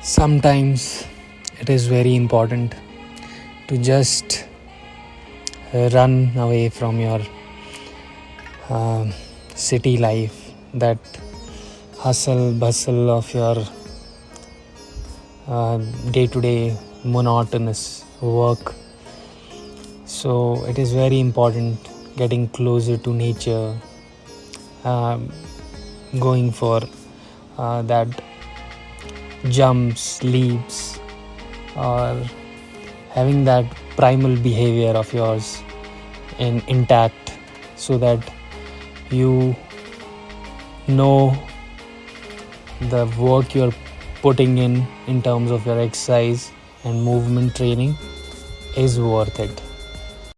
Sometimes it is very important to just run away from your city life, that hustle bustle of your day to day monotonous work. So it is very important getting closer to nature, going for that jumps, leaps, or having that primal behavior of yours intact, so that you know the work you're putting in terms of your exercise and movement training is worth it.